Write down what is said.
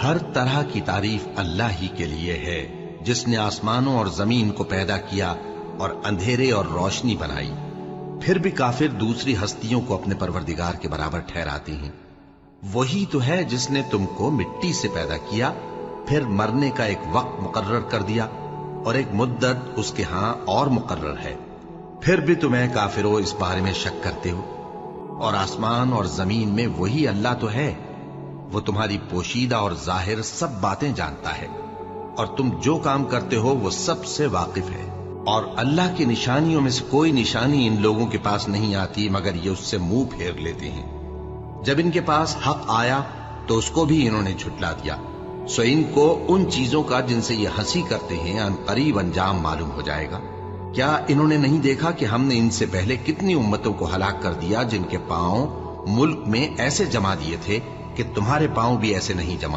ہر طرح کی تعریف اللہ ہی کے لیے ہے، جس نے آسمانوں اور زمین کو پیدا کیا اور اندھیرے اور روشنی بنائی۔ پھر بھی کافر دوسری ہستیوں کو اپنے پروردگار کے برابر ٹھہراتے ہیں۔ وہی تو ہے جس نے تم کو مٹی سے پیدا کیا، پھر مرنے کا ایک وقت مقرر کر دیا اور ایک مدت اس کے ہاں اور مقرر ہے، پھر بھی تمہیں کافروں اس بارے میں شک کرتے ہو۔ اور آسمان اور زمین میں وہی اللہ تو ہے، وہ تمہاری پوشیدہ اور ظاہر سب باتیں جانتا ہے، اور تم جو کام کرتے ہو وہ سب سے واقف ہے۔ اور اللہ کی نشانیوں میں سے کوئی نشانی ان لوگوں کے پاس نہیں آتی مگر یہ اس سے منہ پھیر لیتے ہیں۔ جب ان کے پاس حق آیا تو اس کو بھی انہوں نے جھٹلا دیا، سو ان کو ان چیزوں کا جن سے یہ ہنسی کرتے ہیں ان قریب انجام معلوم ہو جائے گا۔ کیا انہوں نے نہیں دیکھا کہ ہم نے ان سے پہلے کتنی امتوں کو ہلاک کر دیا جن کے پاؤں ملک میں ایسے جما دیے تھے کہ تمہارے پاؤں بھی ایسے نہیں جمائے؟